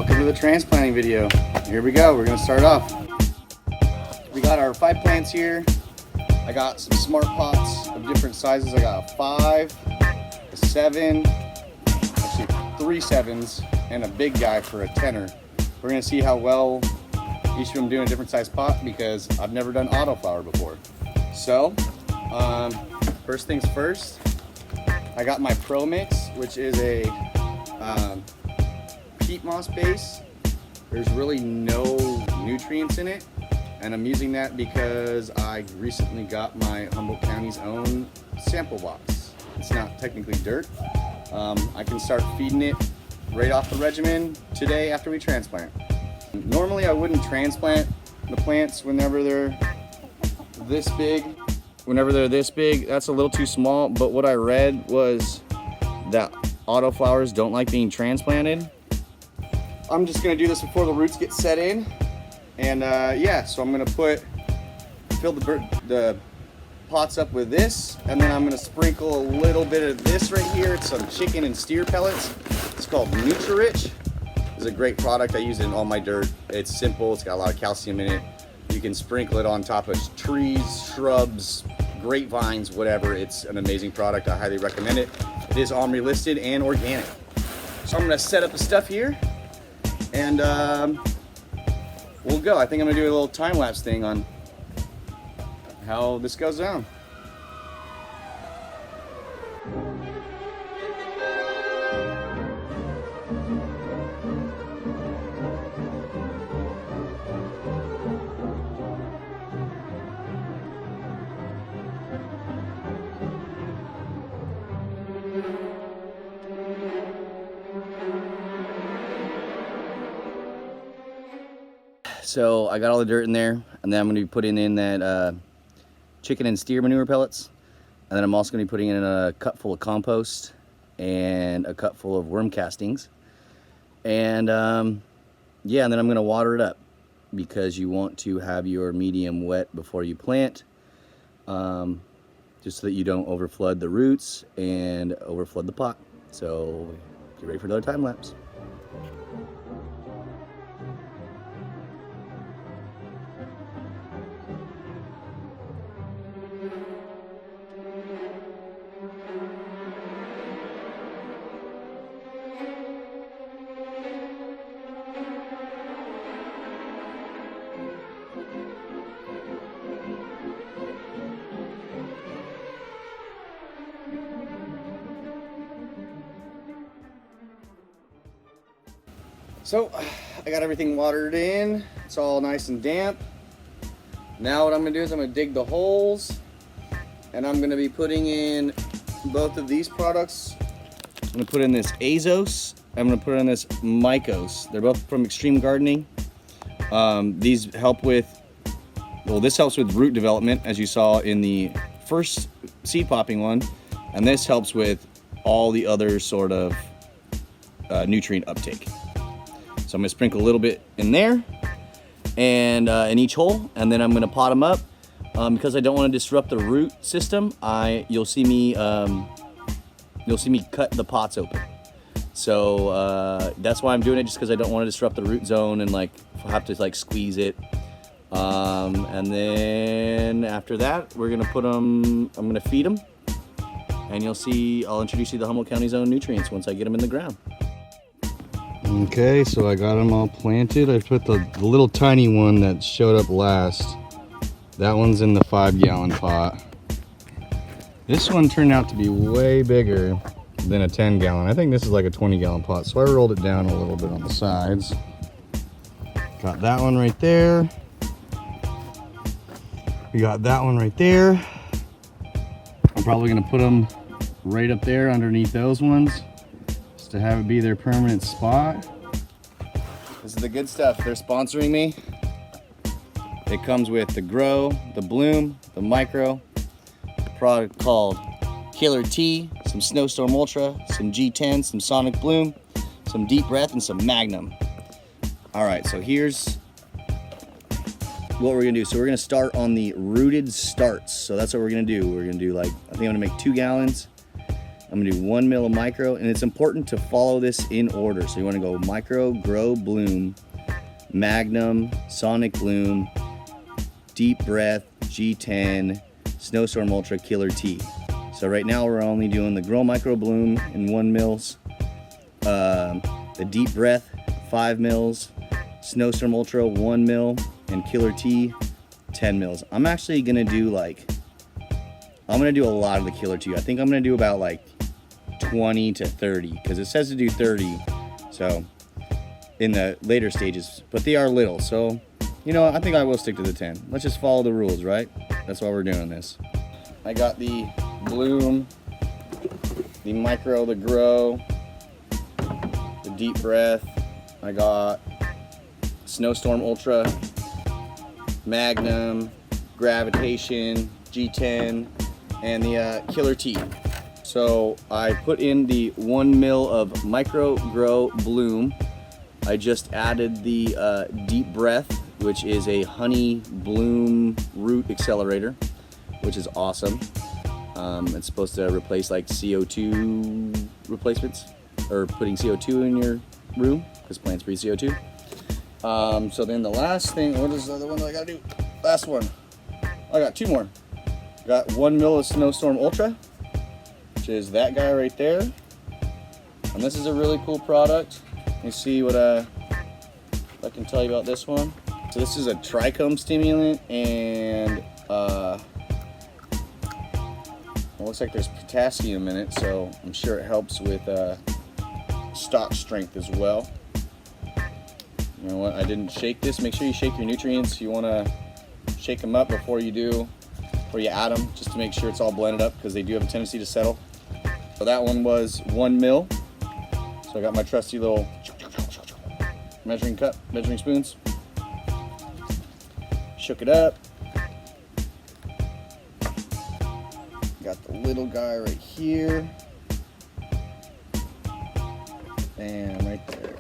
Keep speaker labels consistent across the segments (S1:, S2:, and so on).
S1: Welcome to the transplanting video. Here we go, we're gonna start off. We got our 5 plants here. I got some smart pots of different sizes. I got a 5, a 7, actually 3 7s, and a big guy for a 10er. We're gonna see how well each of them do in a different size pot because I've never done autoflower before. So, first things first, I got my Pro Mix, which is a peat moss base. There's really no nutrients in it, and I'm using that because I recently got my Humboldt County's own sample box. It's not technically dirt. I can start feeding it right off the regimen today after we transplant. Normally I wouldn't transplant the plants whenever they're this big. That's a little too small, but what I read was that autoflowers don't like being transplanted. I'm just gonna do this before the roots get set in. And yeah, so I'm gonna fill the pots up with this, and then I'm gonna sprinkle a little bit of this right here. It's some chicken and steer pellets. It's called Nutri-Rich. It's a great product. I use it in all my dirt. It's simple, it's got a lot of calcium in it. You can sprinkle it on top of trees, shrubs, grapevines, whatever. It's an amazing product. I highly recommend it. It is OMRI listed and organic. So I'm gonna set up the stuff here, and we'll go. I think I'm gonna do a little time-lapse thing on how this goes down. So I got all the dirt in there, and then I'm going to be putting in that chicken and steer manure pellets, and then I'm also going to be putting in a cup full of compost and a cup full of worm castings, and yeah, and then I'm going to water it up because you want to have your medium wet before you plant, just so that you don't overflood the roots and overflood the pot. So get ready for another time lapse. So I got everything watered in. It's all nice and damp. Now what I'm gonna do is I'm gonna dig the holes, and I'm gonna be putting in both of these products. I'm gonna put in this Azos. I'm gonna put in this Mycos. They're both from Extreme Gardening. These help with, well, this helps with root development, as you saw in the first seed popping one, and this helps with all the other sort of nutrient uptake. So I'm gonna sprinkle a little bit in there and in each hole, and then I'm gonna pot them up because I don't want to disrupt the root system. You'll see me cut the pots open. So that's why I'm doing it, just because I don't want to disrupt the root zone and like have to like squeeze it. And then after that, we're gonna put them. I'm gonna feed them, and you'll see. I'll introduce you to the Humboldt County's own nutrients once I get them in the ground. Okay, so I got them all planted. I put the little tiny one that showed up last. That one's in the 5-gallon pot. This one turned out to be way bigger than a 10-gallon. I think this is like a 20-gallon pot, so I rolled it down a little bit on the sides. Got that one right there. We got that one right there. I'm probably gonna put them right up there underneath those ones, to have it be their permanent spot. This is the good stuff. They're sponsoring me. It comes with the Grow, the Bloom, the Micro, a product called Killer T, some Snowstorm Ultra, some G10, some Sonic Bloom, some Deep Breath, and some Magnum. All right, so here's what we're gonna do. So we're gonna start on the rooted starts. So that's what we're gonna do. We're gonna do like, I think I'm gonna make 2 gallons. I'm gonna do 1 mil of micro, and it's important to follow this in order. So you wanna go micro, grow, bloom, magnum, sonic bloom, deep breath, G10, snowstorm ultra, killer T. So right now we're only doing the grow, micro, bloom in 1 mils, the deep breath 5 mils, snowstorm ultra 1 mil, and killer T 10 mils. I'm actually gonna do I'm gonna do a lot of the killer T. I think I'm gonna do about like 20 to 30, because it says to do 30 so in the later stages, but they are little, so you know, I think I will stick to the 10. Let's just follow the rules, right? That's why we're doing this. I got the bloom, the micro, the grow, the deep breath. I got snowstorm ultra, magnum, gravitation, G10, and the killer T. So I put in the 1 mil of micro, grow, bloom. I just added the deep breath, which is a honey bloom root accelerator, which is awesome. It's supposed to replace like CO2 replacements, or putting CO2 in your room, because plants breathe CO2. So then the last thing, what is the other one that I gotta do? Last one. I got 2 more. Got 1 mil of snowstorm ultra, which is that guy right there. And this is a really cool product. Let me see what I can tell you about this one. So this is a trichome stimulant, and it looks like there's potassium in it, so I'm sure it helps with stock strength as well. You know what, I didn't shake this. Make sure you shake your nutrients. You want to shake them up before you add them, just to make sure it's all blended up, because they do have a tendency to settle. So that one was 1 mil. So I got my trusty little measuring cup, measuring spoons. Shook it up. Got the little guy right here. Bam, right there.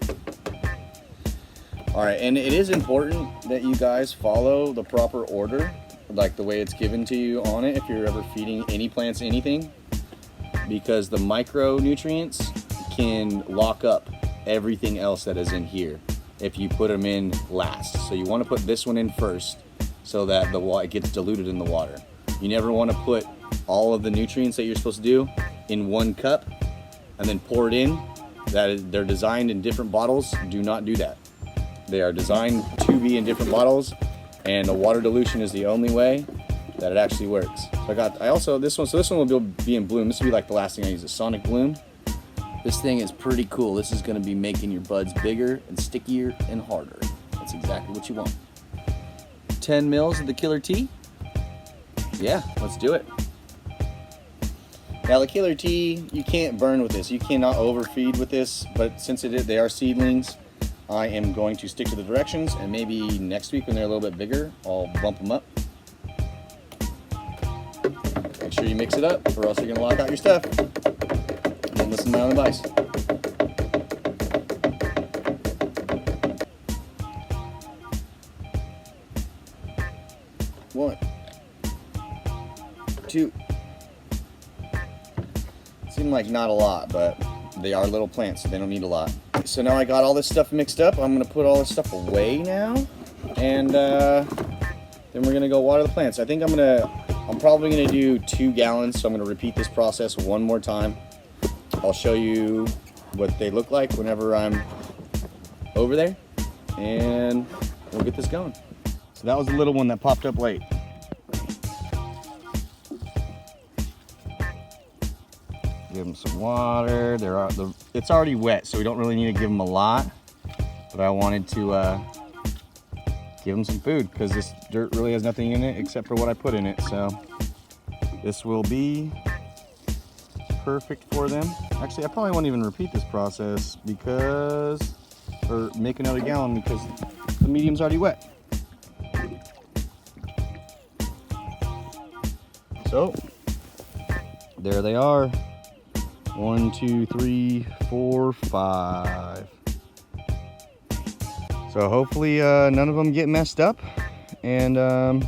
S1: All right, and it is important that you guys follow the proper order, like the way it's given to you on it if you're ever feeding any plants anything, because the micronutrients can lock up everything else that is in here if you put them in last. So you want to put this one in first so that it gets diluted in the water. You never want to put all of the nutrients that you're supposed to do in one cup and then pour it in. They're designed in different bottles. Do not do that. They are designed to be in different bottles, and the water dilution is the only way that it actually works. So this one will be in bloom. This will be like the last thing I use, is Sonic Bloom. This thing is pretty cool. This is gonna be making your buds bigger and stickier and harder. That's exactly what you want. 10 mils of the killer T. Yeah, let's do it. Now the killer T, you can't burn with this. You cannot overfeed with this, but since they are seedlings, I am going to stick to the directions, and maybe next week when they're a little bit bigger, I'll bump them up. Make sure you mix it up, or else you're gonna lock out your stuff. And listen to my own advice. One, two. Seem like not a lot, but they are little plants, so they don't need a lot. So now I got all this stuff mixed up. I'm gonna put all this stuff away now, and then we're gonna go water the plants. I think I'm probably gonna do 2 gallons, so I'm gonna repeat this process one more time. I'll show you what they look like whenever I'm over there, and we'll get this going. So that was the little one that popped up late. Give them some water. It's already wet, so we don't really need to give them a lot, but I wanted to give them some food, because this dirt really has nothing in it except for what I put in it. So this will be perfect for them. Actually, I probably won't even repeat this process or make another gallon, because the medium's already wet. So there they are. 1, 2, 3, 4, 5. So hopefully none of them get messed up, and I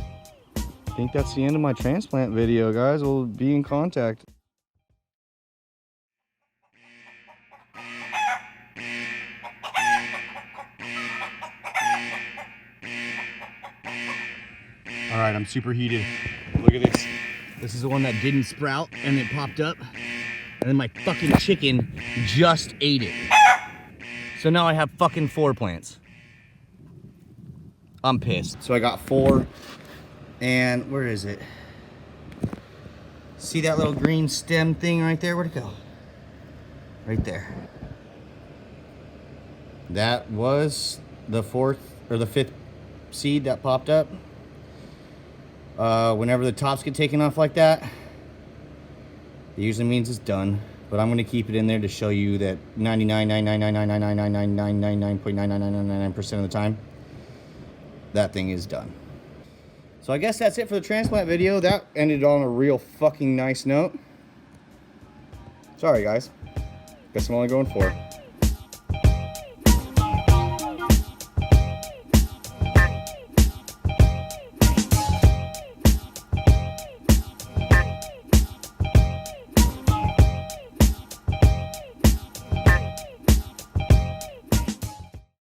S1: think that's the end of my transplant video, guys. We'll be in contact. All right, I'm super heated. Look at this. This is the one that didn't sprout and it popped up. And then my fucking chicken just ate it. So now I have fucking 4 plants. I'm pissed. So I got 4. And where is it? See that little green stem thing right there? Where'd it go? Right there. That was the 4th or the 5th seed that popped up. Whenever the tops get taken off like that, it usually means it's done. But I'm gonna keep it in there to show you that 99.999999999% of the time, that thing is done. So I guess that's it for the transplant video. That ended on a real fucking nice note. Sorry guys, guess I'm only going 4.